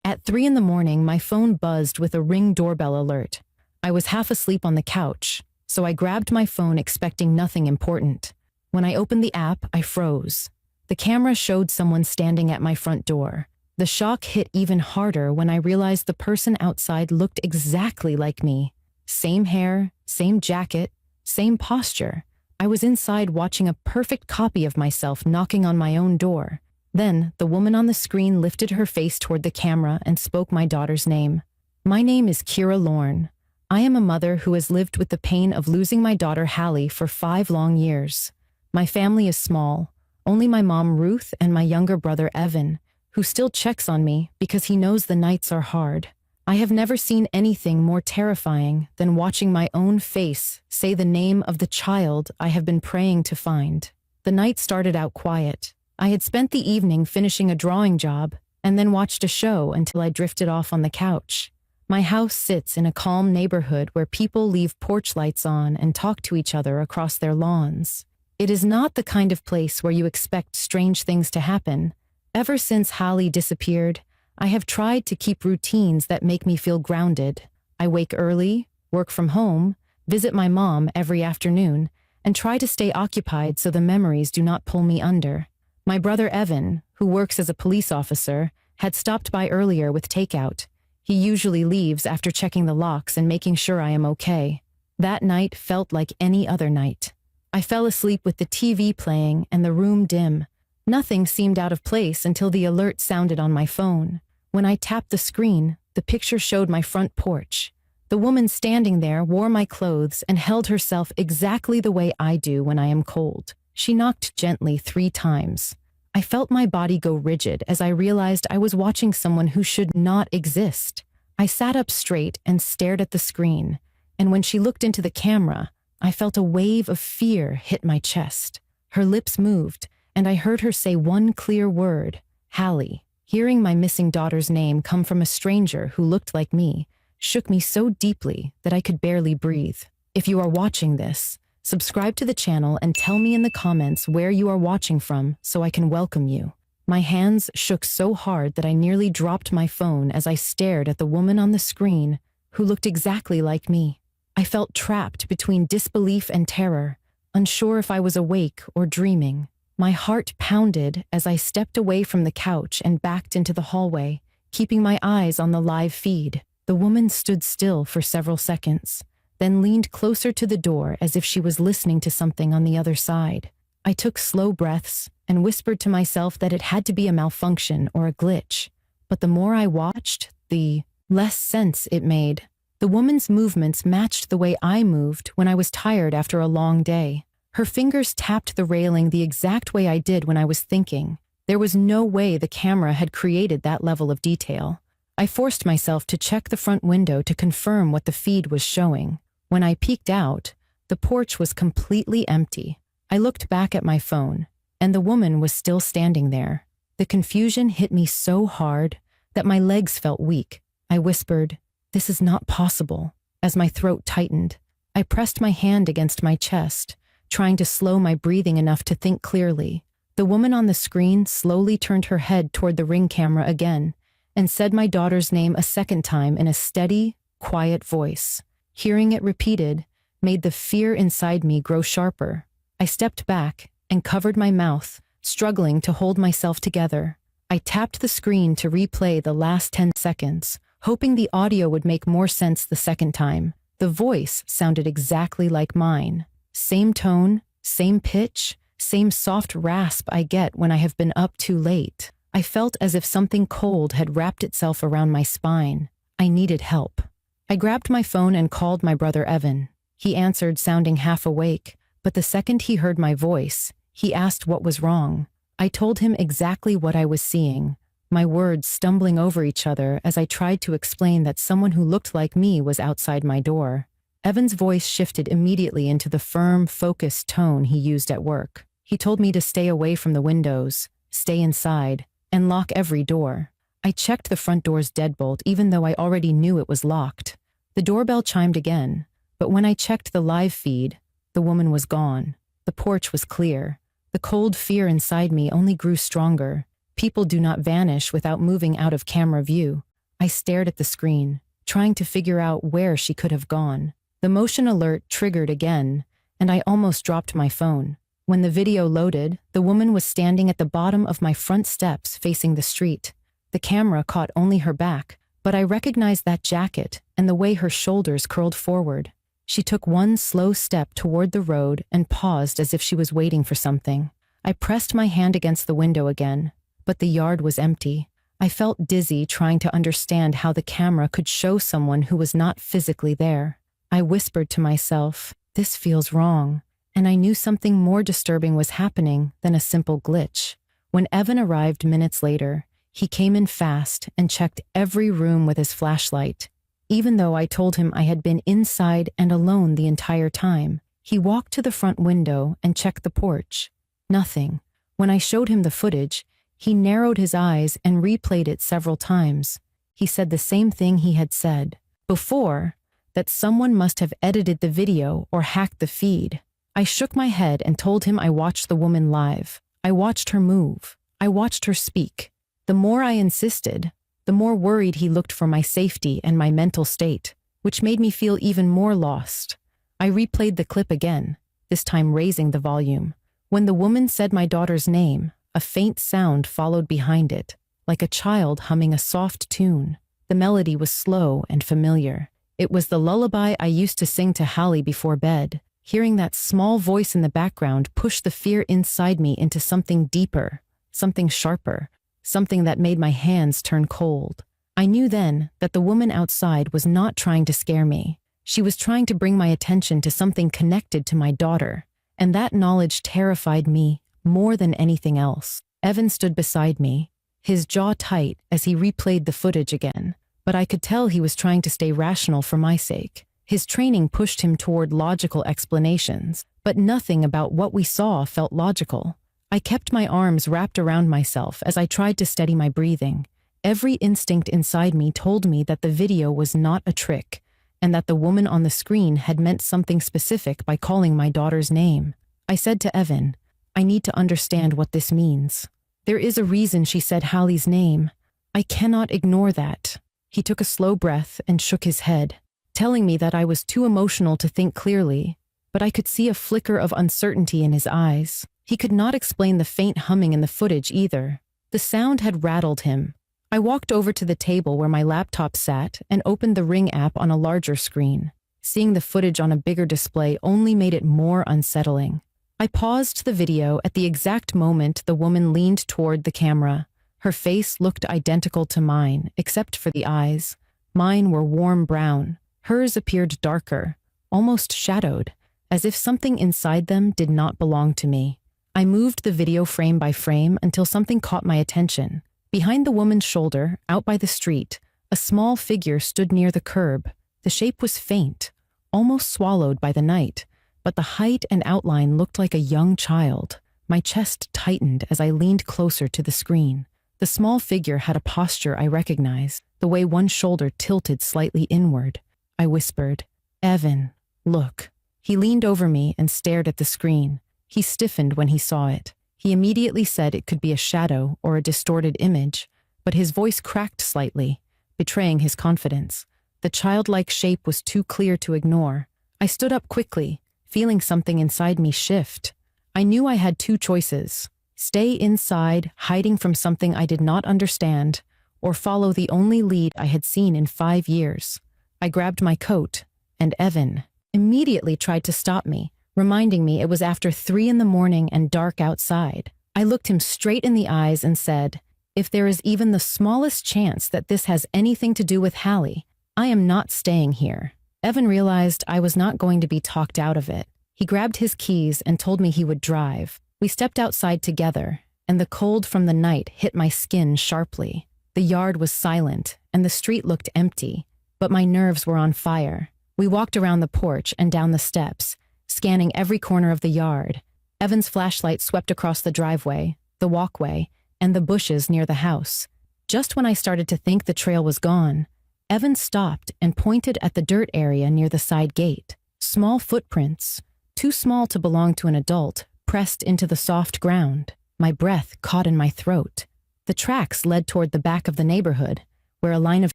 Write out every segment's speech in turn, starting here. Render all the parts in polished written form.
At 3 in the morning, my phone buzzed with a Ring doorbell alert. I was half asleep on the couch, so I grabbed my phone expecting nothing important. When I opened the app, I froze. The camera showed someone standing at my front door. The shock hit even harder when I realized the person outside looked exactly like me. Same hair, same jacket, same posture. I was inside watching a perfect copy of myself knocking on my own door. Then, the woman on the screen lifted her face toward the camera and spoke my daughter's name. My name is Kira Lorne. I am a mother who has lived with the pain of losing my daughter Hallie for 5 long years. My family is small, only my mom Ruth and my younger brother Evan, who still checks on me because he knows the nights are hard. I have never seen anything more terrifying than watching my own face say the name of the child I have been praying to find. The night started out quiet. I had spent the evening finishing a drawing job and then watched a show until I drifted off on the couch. My house sits in a calm neighborhood where people leave porch lights on and talk to each other across their lawns. It is not the kind of place where you expect strange things to happen. Ever since Hallie disappeared, I have tried to keep routines that make me feel grounded. I wake early, work from home, visit my mom every afternoon, and try to stay occupied so the memories do not pull me under. My brother Evan, who works as a police officer, had stopped by earlier with takeout. He usually leaves after checking the locks and making sure I am okay. That night felt like any other night. I fell asleep with the TV playing and the room dim. Nothing seemed out of place until the alert sounded on my phone. When I tapped the screen, the picture showed my front porch. The woman standing there wore my clothes and held herself exactly the way I do when I am cold. She knocked gently 3 times. I felt my body go rigid as I realized I was watching someone who should not exist. I sat up straight and stared at the screen, and when she looked into the camera, I felt a wave of fear hit my chest. Her lips moved, and I heard her say one clear word, Hallie. Hearing my missing daughter's name come from a stranger who looked like me shook me so deeply that I could barely breathe. If you are watching this, subscribe to the channel and tell me in the comments where you are watching from so I can welcome you. My hands shook so hard that I nearly dropped my phone as I stared at the woman on the screen who looked exactly like me. I felt trapped between disbelief and terror, unsure if I was awake or dreaming. My heart pounded as I stepped away from the couch and backed into the hallway, keeping my eyes on the live feed. The woman stood still for several seconds, then leaned closer to the door as if she was listening to something on the other side. I took slow breaths and whispered to myself that it had to be a malfunction or a glitch. But the more I watched, the less sense it made. The woman's movements matched the way I moved when I was tired after a long day. Her fingers tapped the railing the exact way I did when I was thinking. There was no way the camera had created that level of detail. I forced myself to check the front window to confirm what the feed was showing. When I peeked out, the porch was completely empty. I looked back at my phone, and the woman was still standing there. The confusion hit me so hard that my legs felt weak. I whispered, "This is not possible," as my throat tightened. I pressed my hand against my chest, trying to slow my breathing enough to think clearly. The woman on the screen slowly turned her head toward the Ring camera again and said my daughter's name a second time in a steady, quiet voice. Hearing it repeated made the fear inside me grow sharper. I stepped back and covered my mouth, struggling to hold myself together. I tapped the screen to replay the last 10 seconds, hoping the audio would make more sense the second time. The voice sounded exactly like mine. Same tone, same pitch, same soft rasp I get when I have been up too late. I felt as if something cold had wrapped itself around my spine. I needed help. I grabbed my phone and called my brother Evan. He answered, sounding half awake, but the second he heard my voice, he asked what was wrong. I told him exactly what I was seeing, my words stumbling over each other as I tried to explain that someone who looked like me was outside my door. Evan's voice shifted immediately into the firm, focused tone he used at work. He told me to stay away from the windows, stay inside, and lock every door. I checked the front door's deadbolt even though I already knew it was locked. The doorbell chimed again, but when I checked the live feed, the woman was gone. The porch was clear. The cold fear inside me only grew stronger. People do not vanish without moving out of camera view. I stared at the screen, trying to figure out where she could have gone. The motion alert triggered again, and I almost dropped my phone. When the video loaded, the woman was standing at the bottom of my front steps facing the street. The camera caught only her back, but I recognized that jacket and the way her shoulders curled forward. She took one slow step toward the road and paused as if she was waiting for something. I pressed my hand against the window again, but the yard was empty. I felt dizzy trying to understand how the camera could show someone who was not physically there. I whispered to myself, "This feels wrong," and I knew something more disturbing was happening than a simple glitch. When Evan arrived minutes later, he came in fast and checked every room with his flashlight. Even though I told him I had been inside and alone the entire time, he walked to the front window and checked the porch. Nothing. When I showed him the footage, he narrowed his eyes and replayed it several times. He said the same thing he had said before, that someone must have edited the video or hacked the feed. I shook my head and told him I watched the woman live. I watched her move. I watched her speak. The more I insisted, the more worried he looked for my safety and my mental state, which made me feel even more lost. I replayed the clip again, this time raising the volume. When the woman said my daughter's name, a faint sound followed behind it, like a child humming a soft tune. The melody was slow and familiar. It was the lullaby I used to sing to Hallie before bed. Hearing that small voice in the background pushed the fear inside me into something deeper, something sharper, something that made my hands turn cold. I knew then that the woman outside was not trying to scare me. She was trying to bring my attention to something connected to my daughter, and that knowledge terrified me more than anything else. Evan stood beside me, his jaw tight as he replayed the footage again, but I could tell he was trying to stay rational for my sake. His training pushed him toward logical explanations, but nothing about what we saw felt logical. I kept my arms wrapped around myself as I tried to steady my breathing. Every instinct inside me told me that the video was not a trick, and that the woman on the screen had meant something specific by calling my daughter's name. I said to Evan, "I need to understand what this means. There is a reason she said Hallie's name. I cannot ignore that." He took a slow breath and shook his head, telling me that I was too emotional to think clearly, but I could see a flicker of uncertainty in his eyes. He could not explain the faint humming in the footage either. The sound had rattled him. I walked over to the table where my laptop sat and opened the Ring app on a larger screen. Seeing the footage on a bigger display only made it more unsettling. I paused the video at the exact moment the woman leaned toward the camera. Her face looked identical to mine, except for the eyes. Mine were warm brown. Hers appeared darker, almost shadowed, as if something inside them did not belong to me. I moved the video frame by frame until something caught my attention. Behind the woman's shoulder, out by the street, a small figure stood near the curb. The shape was faint, almost swallowed by the night, but the height and outline looked like a young child. My chest tightened as I leaned closer to the screen. The small figure had a posture I recognized, the way one shoulder tilted slightly inward. I whispered, "Evan, look." He leaned over me and stared at the screen. He stiffened when he saw it. He immediately said it could be a shadow or a distorted image, but his voice cracked slightly, betraying his confidence. The childlike shape was too clear to ignore. I stood up quickly, feeling something inside me shift. I knew I had two choices: stay inside, hiding from something I did not understand, or follow the only lead I had seen in 5 years. I grabbed my coat, and Evan immediately tried to stop me, reminding me it was after 3 in the morning and dark outside. I looked him straight in the eyes and said, "If there is even the smallest chance that this has anything to do with Hallie, I am not staying here." Evan realized I was not going to be talked out of it. He grabbed his keys and told me he would drive. We stepped outside together, and the cold from the night hit my skin sharply. The yard was silent, and the street looked empty, but my nerves were on fire. We walked around the porch and down the steps, scanning every corner of the yard. Evan's flashlight swept across the driveway, the walkway, and the bushes near the house. Just when I started to think the trail was gone, Evan stopped and pointed at the dirt area near the side gate. Small footprints, too small to belong to an adult, pressed into the soft ground. My breath caught in my throat. The tracks led toward the back of the neighborhood, where a line of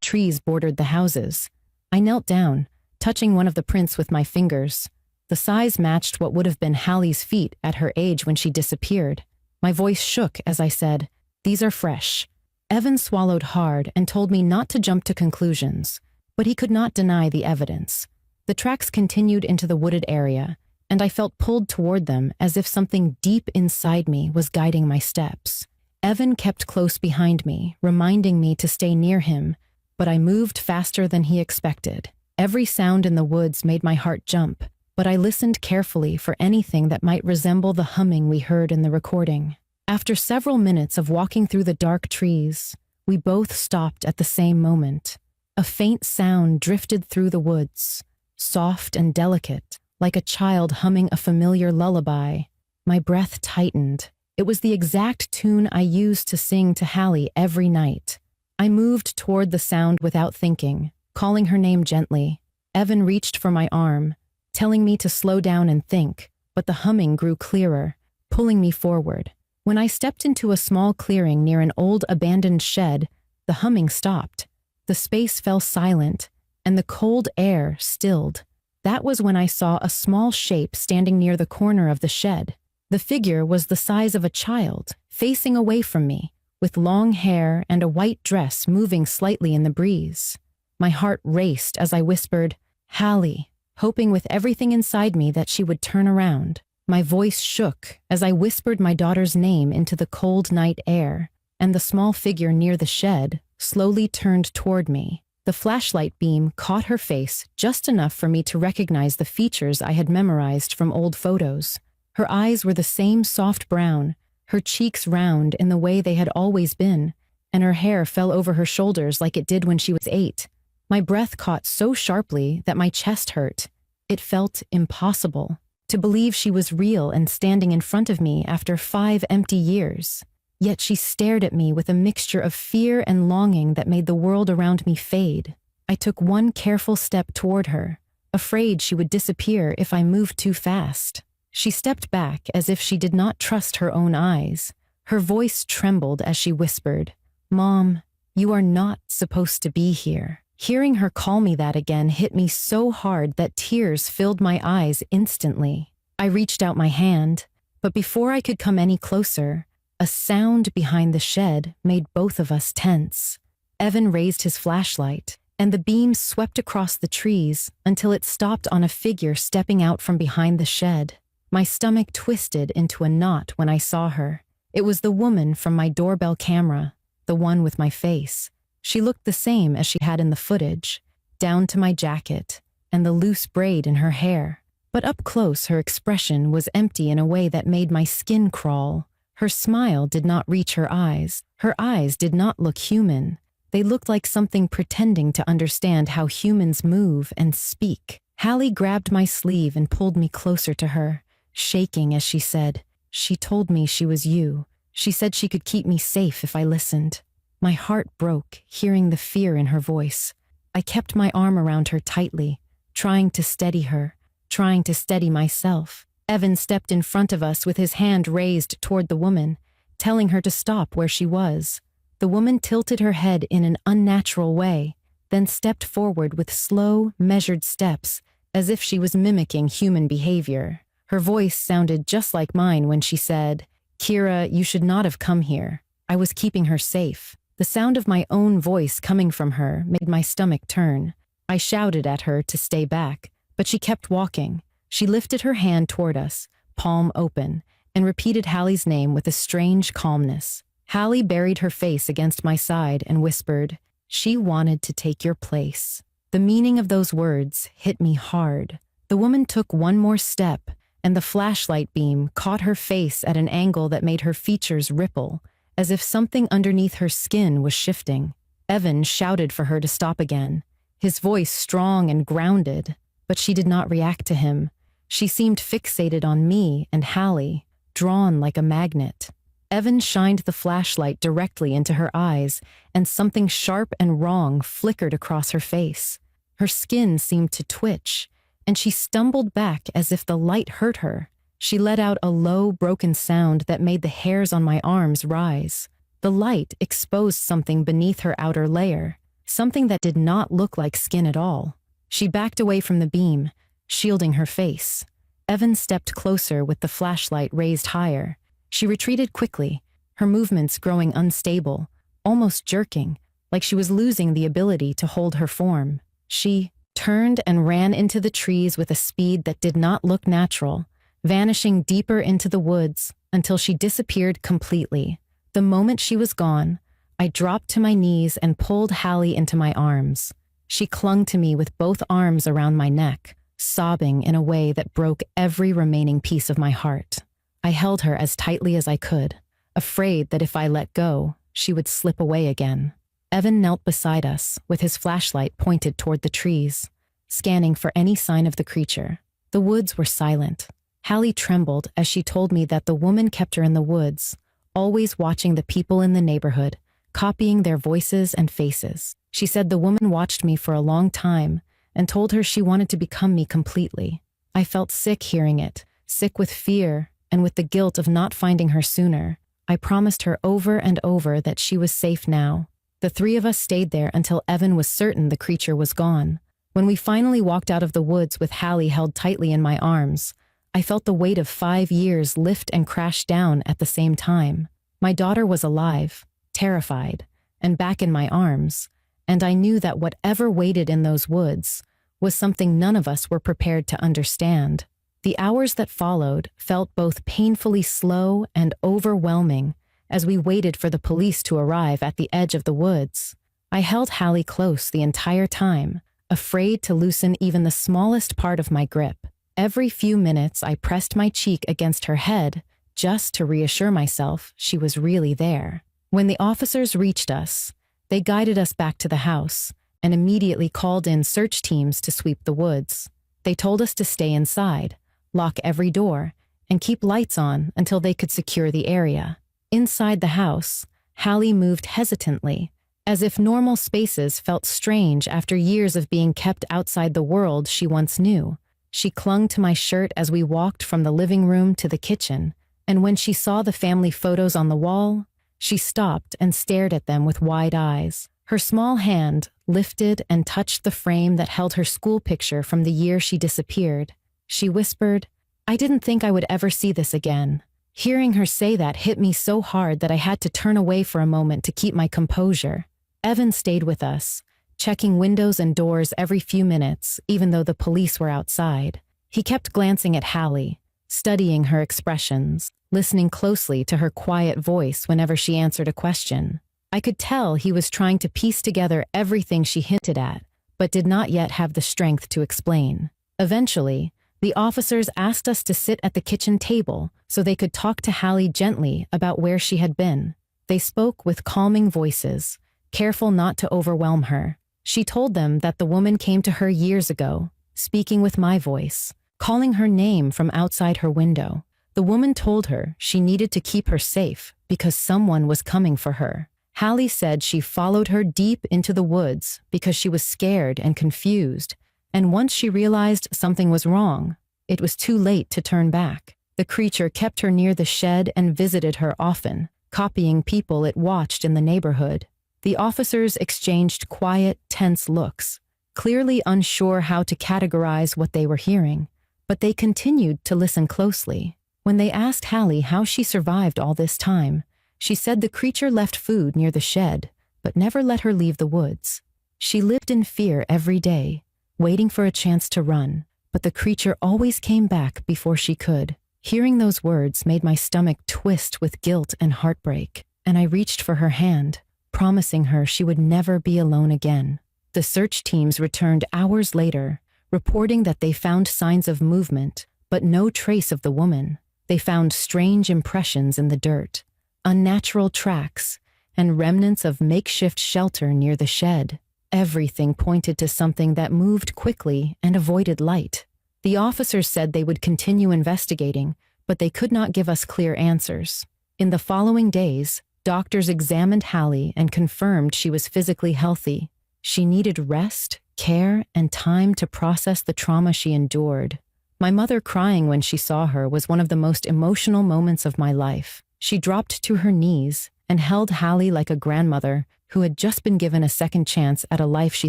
trees bordered the houses. I knelt down, touching one of the prints with my fingers. The size matched what would have been Hallie's feet at her age when she disappeared. My voice shook as I said, "These are fresh." Evan swallowed hard and told me not to jump to conclusions, but he could not deny the evidence. The tracks continued into the wooded area, and I felt pulled toward them as if something deep inside me was guiding my steps. Evan kept close behind me, reminding me to stay near him, but I moved faster than he expected. Every sound in the woods made my heart jump, but I listened carefully for anything that might resemble the humming we heard in the recording. After several minutes of walking through the dark trees, we both stopped at the same moment. A faint sound drifted through the woods, soft and delicate, like a child humming a familiar lullaby. My breath tightened. It was the exact tune I used to sing to Hallie every night. I moved toward the sound without thinking, calling her name gently. Evan reached for my arm, telling me to slow down and think, but the humming grew clearer, pulling me forward. When I stepped into a small clearing near an old abandoned shed, the humming stopped. The space fell silent, and the cold air stilled. That was when I saw a small shape standing near the corner of the shed. The figure was the size of a child, facing away from me, with long hair and a white dress moving slightly in the breeze. My heart raced as I whispered, "Hallie," hoping with everything inside me that she would turn around. My voice shook as I whispered my daughter's name into the cold night air, and the small figure near the shed slowly turned toward me. The flashlight beam caught her face just enough for me to recognize the features I had memorized from old photos. Her eyes were the same soft brown, her cheeks round in the way they had always been, and her hair fell over her shoulders like it did when she was 8. My breath caught so sharply that my chest hurt. It felt impossible to believe she was real and standing in front of me after 5 empty years. Yet she stared at me with a mixture of fear and longing that made the world around me fade. I took one careful step toward her, afraid she would disappear if I moved too fast. She stepped back as if she did not trust her own eyes. Her voice trembled as she whispered, "Mom, you are not supposed to be here." Hearing her call me that again hit me so hard that tears filled my eyes instantly. I reached out my hand, but before I could come any closer, a sound behind the shed made both of us tense. Evan raised his flashlight, and the beam swept across the trees until it stopped on a figure stepping out from behind the shed. My stomach twisted into a knot when I saw her. It was the woman from my doorbell camera, the one with my face. She looked the same as she had in the footage, down to my jacket and the loose braid in her hair. But up close, her expression was empty in a way that made my skin crawl. Her smile did not reach her eyes. Her eyes did not look human. They looked like something pretending to understand how humans move and speak. Hallie grabbed my sleeve and pulled me closer to her, shaking as she said, "She told me she was you. She said she could keep me safe if I listened." My heart broke, hearing the fear in her voice. I kept my arm around her tightly, trying to steady her, trying to steady myself. Evan stepped in front of us with his hand raised toward the woman, telling her to stop where she was. The woman tilted her head in an unnatural way, then stepped forward with slow, measured steps, as if she was mimicking human behavior. Her voice sounded just like mine when she said, "Kira, you should not have come here." I was keeping her safe. The sound of my own voice coming from her made my stomach turn. I shouted at her to stay back, but she kept walking. She lifted her hand toward us, palm open, and repeated Hallie's name with a strange calmness. Hallie buried her face against my side and whispered, "She wanted to take your place." The meaning of those words hit me hard. The woman took one more step, and the flashlight beam caught her face at an angle that made her features ripple, as if something underneath her skin was shifting. Evan shouted for her to stop again, his voice strong and grounded, but she did not react to him. She seemed fixated on me and Hallie, drawn like a magnet. Evan shined the flashlight directly into her eyes, and something sharp and wrong flickered across her face. Her skin seemed to twitch, and she stumbled back as if the light hurt her. She let out a low, broken sound that made the hairs on my arms rise. The light exposed something beneath her outer layer. something that did not look like skin at all. She backed away from the beam, shielding her face. Evan stepped closer with the flashlight raised higher. She retreated quickly, her movements growing unstable, almost jerking, like she was losing the ability to hold her form. She turned and ran into the trees with a speed that did not look natural, vanishing deeper into the woods until she disappeared completely. The moment she was gone, I dropped to my knees and pulled Hallie into my arms. She clung to me with both arms around my neck, sobbing in a way that broke every remaining piece of my heart. I held her as tightly as I could, afraid that if I let go, she would slip away again. Evan knelt beside us, with his flashlight pointed toward the trees, scanning for any sign of the creature. The woods were silent. Hallie trembled as she told me that the woman kept her in the woods, always watching the people in the neighborhood, copying their voices and faces. She said the woman watched me for a long time and told her she wanted to become me completely. I felt sick hearing it, sick with fear and with the guilt of not finding her sooner. I promised her over and over that she was safe now. The three of us stayed there until Evan was certain the creature was gone. When we finally walked out of the woods with Hallie held tightly in my arms, I felt the weight of 5 years lift and crash down at the same time. My daughter was alive, terrified, and back in my arms, and I knew that whatever waited in those woods was something none of us were prepared to understand. The hours that followed felt both painfully slow and overwhelming as we waited for the police to arrive at the edge of the woods. I held Hallie close the entire time, afraid to loosen even the smallest part of my grip. Every few minutes I pressed my cheek against her head just to reassure myself she was really there. When the officers reached us, they guided us back to the house and immediately called in search teams to sweep the woods. They told us to stay inside, lock every door, and keep lights on until they could secure the area. Inside the house, Hallie moved hesitantly, as if normal spaces felt strange after years of being kept outside the world she once knew. She clung to my shirt as we walked from the living room to the kitchen, and when she saw the family photos on the wall, she stopped and stared at them with wide eyes. Her small hand lifted and touched the frame that held her school picture from the year she disappeared. She whispered, "I didn't think I would ever see this again." Hearing her say that hit me so hard that I had to turn away for a moment to keep my composure. Evan stayed with us, checking windows and doors every few minutes, even though the police were outside. He kept glancing at Hallie, studying her expressions, listening closely to her quiet voice whenever she answered a question. I could tell he was trying to piece together everything she hinted at, but did not yet have the strength to explain. Eventually, the officers asked us to sit at the kitchen table so they could talk to Hallie gently about where she had been. They spoke with calming voices, careful not to overwhelm her. She told them that the woman came to her years ago, speaking with my voice, calling her name from outside her window. The woman told her she needed to keep her safe because someone was coming for her. Hallie said she followed her deep into the woods because she was scared and confused, and once she realized something was wrong, it was too late to turn back. The creature kept her near the shed and visited her often, copying people it watched in the neighborhood. The officers exchanged quiet, tense looks, clearly unsure how to categorize what they were hearing, but they continued to listen closely. When they asked Hallie how she survived all this time, she said the creature left food near the shed, but never let her leave the woods. She lived in fear every day, waiting for a chance to run, but the creature always came back before she could. Hearing those words made my stomach twist with guilt and heartbreak, and I reached for her hand, promising her she would never be alone again. The search teams returned hours later, reporting that they found signs of movement, but no trace of the woman. They found strange impressions in the dirt, unnatural tracks, and remnants of makeshift shelter near the shed. Everything pointed to something that moved quickly and avoided light. The officers said they would continue investigating, but they could not give us clear answers. In the following days, doctors examined Hallie and confirmed she was physically healthy. She needed rest, care, and time to process the trauma she endured. My mother crying when she saw her was one of the most emotional moments of my life. She dropped to her knees and held Hallie like a grandmother, who had just been given a second chance at a life she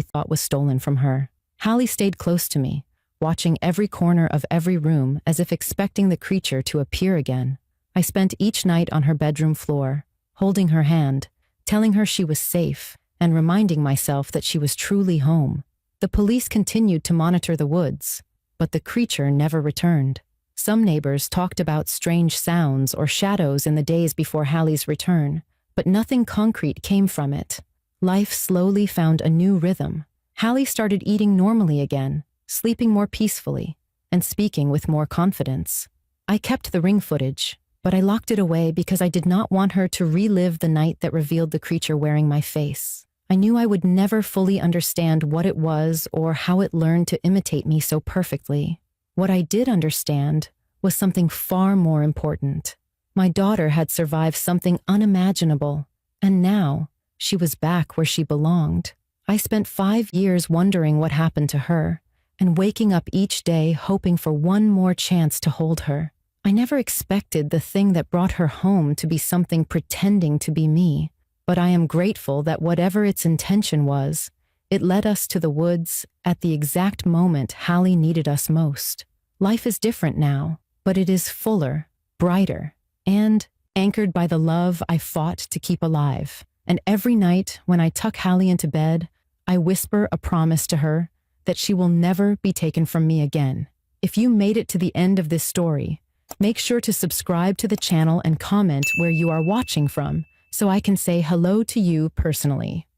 thought was stolen from her. Hallie stayed close to me, watching every corner of every room as if expecting the creature to appear again. I spent each night on her bedroom floor, holding her hand, telling her she was safe, and reminding myself that she was truly home. The police continued to monitor the woods, but the creature never returned. Some neighbors talked about strange sounds or shadows in the days before Hallie's return, but nothing concrete came from it. Life slowly found a new rhythm. Hallie started eating normally again, sleeping more peacefully, and speaking with more confidence. I kept the ring footage, but I locked it away because I did not want her to relive the night that revealed the creature wearing my face. I knew I would never fully understand what it was or how it learned to imitate me so perfectly. What I did understand was something far more important. My daughter had survived something unimaginable, and now she was back where she belonged. I spent 5 years wondering what happened to her, and waking up each day hoping for one more chance to hold her. I never expected the thing that brought her home to be something pretending to be me, but I am grateful that whatever its intention was, it led us to the woods at the exact moment Hallie needed us most. Life is different now, but it is fuller, brighter, and anchored by the love I fought to keep alive. And every night when I tuck Hallie into bed, I whisper a promise to her that she will never be taken from me again. If you made it to the end of this story, make sure to subscribe to the channel and comment where you are watching from so I can say hello to you personally.